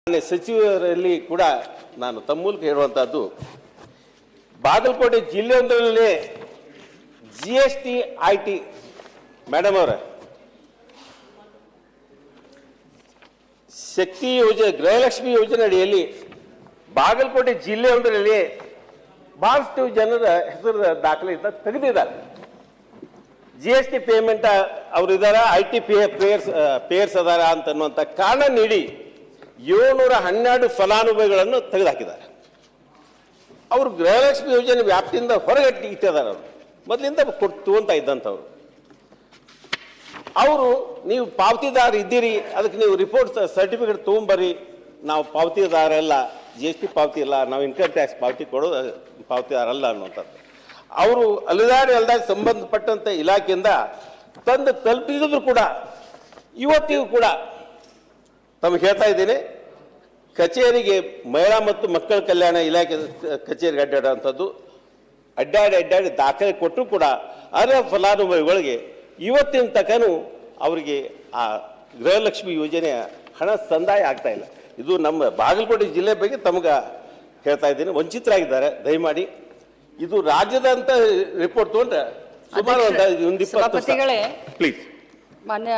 ಸಚಿವರಲ್ಲಿ ಕೂಡ ನಾನು ತಮ್ಮ ಮೂಲಕ ಹೇಳುವಂತಹದ್ದು, ಬಾಗಲಕೋಟೆ ಜಿಲ್ಲೆಯೊಂದರಲ್ಲಿ GST IT ಮೇಡಮ್ ಅವರ ಶಕ್ತಿ ಯೋಜನೆ, ಗೃಹಲಕ್ಷ್ಮಿ ಯೋಜನೆ ಅಡಿಯಲ್ಲಿ ಬಾಗಲಕೋಟೆ ಜಿಲ್ಲೆಯೊಂದರಲ್ಲಿ ಬಹಳಷ್ಟು ಜನರ ಹೆಸರು ದಾಖಲೆ ತೆಗೆದಿದ್ದಾರೆ. GST ಪೇಮೆಂಟ್ ಅವರಿದ್ದಾರೆ, IT ಪೇಯರ್ಸ್ ಅದಾರ ಅಂತನ್ನುವಂಥ ಕಾರಣ ನೀಡಿ 712 ಫಲಾನುಭವಿಗಳನ್ನು ತೆಗೆದುಹಾಕಿದ್ದಾರೆ. ಅವರು ಗೃಹಲಕ್ಷ್ಮಿ ಯೋಜನೆ ವ್ಯಾಪ್ತಿಯಿಂದ ಹೊರಗೆ ಇಟ್ಟಿದ್ದಾರೆ. ಅವರು ಮೊದಲಿಂದ ತಗೊಂತ ಇದ್ದಂಥವ್ರು. ಅವರು ನೀವು ಪಾವತಿದಾರ ಇದ್ದೀರಿ, ಅದಕ್ಕೆ ನೀವು ರಿಪೋರ್ಟ್ ಸರ್ಟಿಫಿಕೇಟ್ ತೊಗೊಂಬರ್ರಿ, ನಾವು ಪಾವತಿದಾರ ಅಲ್ಲ, GST ಪಾವತಿ ಇಲ್ಲ, ನಾವು ಇನ್ಕಮ್ ಟ್ಯಾಕ್ಸ್ ಪಾವತಿದಾರ ಅಲ್ಲ ಅನ್ನುವಂಥದ್ದು. ಅವರು ಅಲ್ಲದಾಡಿ ಸಂಬಂಧಪಟ್ಟಂಥ ಇಲಾಖೆಯಿಂದ ತಂದು ತಲುಪಿದ್ರು ಕೂಡ ಇವತ್ತಿಗೂ ಕೂಡ ತಮಗೆ ಹೇಳ್ತಾ ಇದ್ದೀನಿ, ಕಚೇರಿಗೆ ಮಹಿಳಾ ಮತ್ತು ಮಕ್ಕಳ ಕಲ್ಯಾಣ ಇಲಾಖೆ ಕಚೇರಿಗೆ ಅಡ್ಡಾಡುವಂಥದ್ದು, ಅಡ್ಡಾಡಿ ದಾಖಲೆ ಕೊಟ್ಟರು ಕೂಡ ಅರ್ಹ ಫಲಾನುಭವಿಗಳಿಗೆ ಇವತ್ತಿನ ತನಕನೂ ಅವರಿಗೆ ಆ ಗೃಹಲಕ್ಷ್ಮಿ ಯೋಜನೆಯ ಹಣ ಸಂದಾಯ ಆಗ್ತಾ ಇಲ್ಲ. ಇದು ನಮ್ಮ ಬಾಗಲಕೋಟೆ ಜಿಲ್ಲೆ ಬಗ್ಗೆ ತಮಗೆ ಹೇಳ್ತಾ ಇದ್ದೀನಿ, ವಂಚಿತರಾಗಿದ್ದಾರೆ. ದಯಮಾಡಿ ಇದು ರಾಜ್ಯದಂತ ರಿಪೋರ್ಟ್ ತೊಗೊಂಡ್ರೆ ಸುಮಾರು ಒಂದು 20 ಪ್ಲೀಸ್. ಮಾನ್ಯ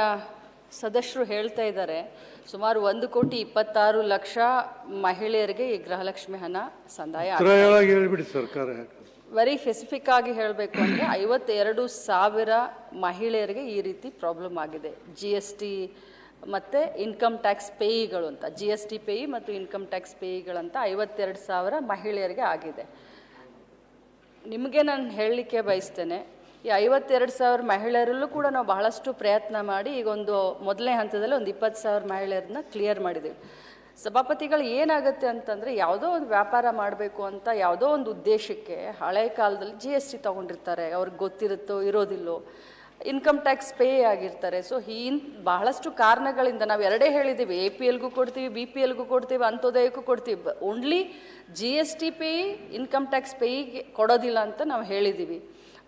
ಸದಸ್ಯರು ಹೇಳ್ತಾ ಇದ್ದಾರೆ, ಸುಮಾರು 1,26,00,000 ಮಹಿಳೆಯರಿಗೆ ಈ ಗೃಹಲಕ್ಷ್ಮಿ ಹಣ ಸಂದಾಯ. ವೆರಿ ಸ್ಪೆಸಿಫಿಕ್ ಆಗಿ ಹೇಳಬೇಕು ಅಂದರೆ 52,000 ಮಹಿಳೆಯರಿಗೆ ಈ ರೀತಿ ಪ್ರಾಬ್ಲಮ್ ಆಗಿದೆ. GST ಮತ್ತು ಇನ್ಕಮ್ ಟ್ಯಾಕ್ಸ್ ಪೇಯಿಗಳು ಅಂತ, GST ಪೇಯಿ ಮತ್ತು ಇನ್ಕಮ್ ಟ್ಯಾಕ್ಸ್ ಪೇಯಿಗಳಂತ 52,000 ಮಹಿಳೆಯರಿಗೆ ಆಗಿದೆ. ನಿಮಗೆ ನಾನು ಹೇಳಲಿಕ್ಕೆ ಬಯಸ್ತೇನೆ, ಈ 52,000 ಮಹಿಳೆಯರಲ್ಲೂ ಕೂಡ ನಾವು ಬಹಳಷ್ಟು ಪ್ರಯತ್ನ ಮಾಡಿ ಈಗ ಮೊದಲನೇ ಹಂತದಲ್ಲಿ ಒಂದು 20,000 ಮಹಿಳೆಯರನ್ನ ಕ್ಲಿಯರ್ ಮಾಡಿದ್ದೀವಿ. ಸಭಾಪತಿಗಳು ಏನಾಗುತ್ತೆ ಅಂತಂದರೆ, ಯಾವುದೋ ಒಂದು ವ್ಯಾಪಾರ ಮಾಡಬೇಕು ಅಂತ ಯಾವುದೋ ಒಂದು ಉದ್ದೇಶಕ್ಕೆ ಹಳೆ ಕಾಲದಲ್ಲಿ GST ತೊಗೊಂಡಿರ್ತಾರೆ, ಅವ್ರಿಗೆ ಗೊತ್ತಿರುತ್ತೋ ಇರೋದಿಲ್ಲೋ, ಇನ್ಕಮ್ ಟ್ಯಾಕ್ಸ್ ಪೇ ಆಗಿರ್ತಾರೆ. ಸೊ ಬಹಳಷ್ಟು ಕಾರಣಗಳಿಂದ ನಾವು ಎರಡೇ ಹೇಳಿದ್ದೀವಿ, APLಗೂ ಕೊಡ್ತೀವಿ, BPLಗೂ ಕೊಡ್ತೀವಿ, ಅಂತ್ಯೋದಯಕ್ಕೂ ಕೊಡ್ತೀವಿ. Only GST pay income tax ಪೇಯಿಗೆ ಕೊಡೋದಿಲ್ಲ ಅಂತ ನಾವು ಹೇಳಿದ್ದೀವಿ.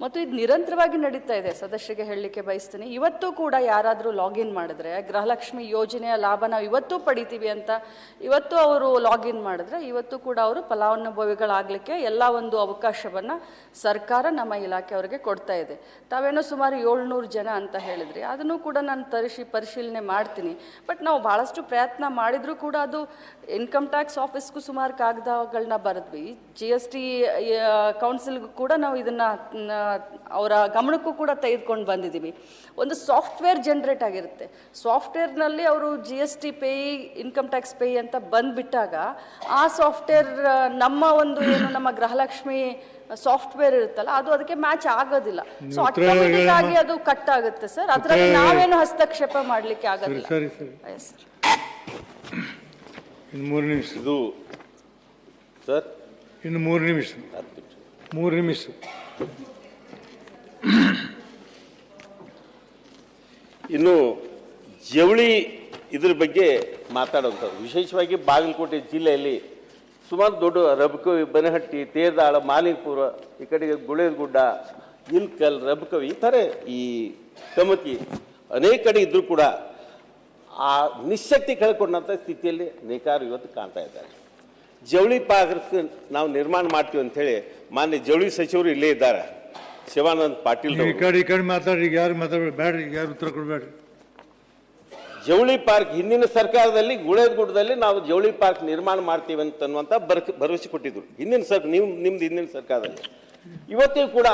ಮತ್ತು ಇದು ನಿರಂತರವಾಗಿ ನಡೀತಾ ಇದೆ. ಸದಸ್ಯರಿಗೆ ಹೇಳಲಿಕ್ಕೆ ಬಯಸ್ತೀನಿ, ಇವತ್ತು ಕೂಡ ಯಾರಾದರೂ ಲಾಗಿನ್ ಮಾಡಿದ್ರೆ ಗೃಹಲಕ್ಷ್ಮಿ ಯೋಜನೆಯ ಲಾಭ ನಾವು ಇವತ್ತು ಪಡಿತೀವಿ ಅಂತ ಇವತ್ತು ಅವರು ಲಾಗಿನ್ ಮಾಡಿದ್ರೆ ಇವತ್ತು ಕೂಡ ಅವರು ಫಲಾನುಭವಿಗಳಾಗಲಿಕ್ಕೆ ಎಲ್ಲ ಒಂದು ಅವಕಾಶವನ್ನು ಸರ್ಕಾರ ನಮ್ಮ ಇಲಾಖೆ ಅವರಿಗೆ ಕೊಡ್ತಾ ಇದೆ. ತಾವೇನೋ ಸುಮಾರು 700 ಜನ ಅಂತ ಹೇಳಿದ್ರಿ, ಅದನ್ನು ಕೂಡ ನಾನು ಪರಿಶೀಲನೆ ಮಾಡ್ತೀನಿ. ಬಟ್ ನಾವು ಭಾಳಷ್ಟು ಪ್ರಯತ್ನ ಮಾಡಿದರೂ ಕೂಡ ಅದು ಇನ್ಕಮ್ ಟ್ಯಾಕ್ಸ್ ಆಫೀಸ್ಗೂ ಸುಮಾರು ಕಾಗದಗಳನ್ನ ಬರೆದ್ವಿ, GST ಕೌನ್ಸಿಲ್ಗೂ ಕೂಡ ನಾವು ಇದನ್ನು ಅವರ ಗಮನಕ್ಕೂ ಕೂಡ ತೆಗೆದುಕೊಂಡು ಬಂದಿದ್ದೀವಿ. ಒಂದು ಸಾಫ್ಟ್ವೇರ್ ಜನ್ರೇಟ್ ಆಗಿರುತ್ತೆ, ಸಾಫ್ಟ್ವೇರ್ನಲ್ಲಿ ಅವರು GST Peyi income tax Peyi ಅಂತ ಬಂದುಬಿಟ್ಟಾಗ ಆ ಸಾಫ್ಟ್ವೇರ್ ನಮ್ಮ ನಮ್ಮ ಗೃಹಲಕ್ಷ್ಮಿ ಸಾಫ್ಟ್ವೇರ್ ಇರುತ್ತಲ್ಲ ಅದು ಅದಕ್ಕೆ ಮ್ಯಾಚ್ ಆಗೋದಿಲ್ಲ. ಸೊ ಆಟೋಮೆಟಿಕ್ ಆಗಿ ಅದು ಕಟ್ ಆಗುತ್ತೆ ಸರ್, ಅದರಲ್ಲಿ ನಾವೇನು ಹಸ್ತಕ್ಷೇಪ ಮಾಡಲಿಕ್ಕೆ ಆಗೋದಿಲ್ಲ. ಇದು ಸರ್ ಇನ್ನು 3 ನಿಮಿಷ. ಇನ್ನು ಜವಳಿ ಇದ್ರ ಬಗ್ಗೆ ಮಾತಾಡುವಂಥದ್ದು, ವಿಶೇಷವಾಗಿ ಬಾಗಲಕೋಟೆ ಜಿಲ್ಲೆಯಲ್ಲಿ ಸುಮಾರು ದೊಡ್ಡ ರಬಕವಿ, ಬನಹಟ್ಟಿ, ತೇರದಾಳ, ಮಾಲಿಂಗಪುರ, ಈ ಕಡೆಗೆ ಗುಳೇದಗುಡ್ಡ, ಇಲ್ಕಲ್, ರಬಕವಿ, ಈ ಥರ ಈ ಕಮತಿ ಅನೇಕ ಕಡೆ ಇದ್ದರೂ ಕೂಡ ಆ ನಿಶಕ್ತಿ ಕಳ್ಕೊಂಡಂಥ ಸ್ಥಿತಿಯಲ್ಲಿ ನೇಕಾರರು ಇವತ್ತು ಕಾಣ್ತಾ ಇದ್ದಾರೆ. ಜವಳಿ ಪಾರ್ಕ್ ನಾವು ನಿರ್ಮಾಣ ಮಾಡ್ತೀವಿ ಅಂಥೇಳಿ ಮಾನ್ಯ ಜವಳಿ ಸಚಿವರು ಇಲ್ಲೇ ಇದ್ದಾರೆ, ಶಿವಾನಂದ ಪಾಟೀಲ್. ಮಾತಾಡ್ರಿ, ಯಾರು ಮಾತಾಡ್ಬೇಡ್ರಿ, ಯಾರು ಉತ್ತರ ಕೊಡಬೇಡ್ರಿ. ಜವಳಿ ಪಾರ್ಕ್ ಹಿಂದಿನ ಸರ್ಕಾರದಲ್ಲಿ ಗುಳೇದಗುಡ್ಡದಲ್ಲಿ ನಾವು ಜವಳಿ ಪಾರ್ಕ್ ನಿರ್ಮಾಣ ಮಾಡ್ತೀವಿ ಅಂತನ್ನುವಂಥ ಭರವಸೆ ಕೊಟ್ಟಿದ್ರು ನಿಮ್ದು ಹಿಂದಿನ ಸರ್ಕಾರದಲ್ಲಿ. ಇವತ್ತಿಗೂ ಕೂಡ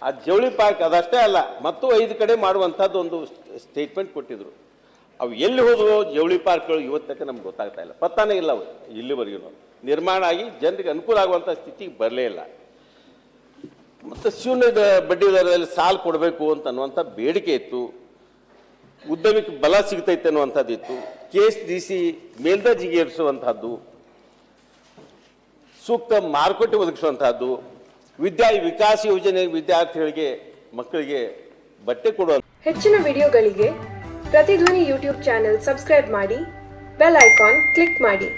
ಆ ಜವಳಿ ಪಾರ್ಕ್ ಅದಷ್ಟೇ ಅಲ್ಲ, ಮತ್ತು 5 ಕಡೆ ಮಾಡುವಂಥದ್ದು ಒಂದು ಸ್ಟೇಟ್ಮೆಂಟ್ ಕೊಟ್ಟಿದ್ರು. ಅವು ಎಲ್ಲಿ ಹೋದವು ಜವಳಿ ಪಾರ್ಕ್ಗಳು ಇವತ್ತಕ್ಕೆ ನಮ್ಗೆ ಗೊತ್ತಾಗ್ತಾ ಇಲ್ಲ, ಪತ್ತಾನೇ ಇಲ್ಲ. ಅವು ಇಲ್ಲಿವರೆಗೂ ನಿರ್ಮಾಣ ಆಗಿ ಜನರಿಗೆ ಅನುಕೂಲ ಆಗುವಂಥ ಸ್ಥಿತಿಗೆ ಬರಲೇ ಇಲ್ಲ. ಮತ್ತು ಶೂನ್ಯದ ಬಡ್ಡಿ ದರದಲ್ಲಿ ಸಾಲ ಕೊಡಬೇಕು ಅನ್ನುವಂಥ ಬೇಡಿಕೆ ಇತ್ತು, ಉದ್ಯಮಕ್ಕೆ ಬಲ ಸಿಗ್ತೈತೆ ಅನ್ನುವಂಥದ್ದು ಇತ್ತು, KSDC ಮೇಲ್ದರ್ಜೆಗೆ ಏರಿಸುವಂಥದ್ದು, ಸೂಕ್ತ ಮಾರುಕಟ್ಟೆ ಒದಗಿಸುವಂಥದ್ದು, ವಿದ್ಯಾ ವಿಕಾಸ ಯೋಜನೆ ವಿದ್ಯಾರ್ಥಿಗಳಿಗೆ ಮಕ್ಕಳಿಗೆ ಬಟ್ಟೆ ಕೊಡುವ. ಹೆಚ್ಚಿನ ವಿಡಿಯೋಗಳಿಗೆ ಪ್ರತಿಧ್ವನಿ ಯೂಟ್ಯೂಬ್ ಚಾನೆಲ್ ಸಬ್ಸ್ಕ್ರೈಬ್ ಮಾಡಿ, ಬೆಲ್ ಐಕಾನ್ ಕ್ಲಿಕ್ ಮಾಡಿ.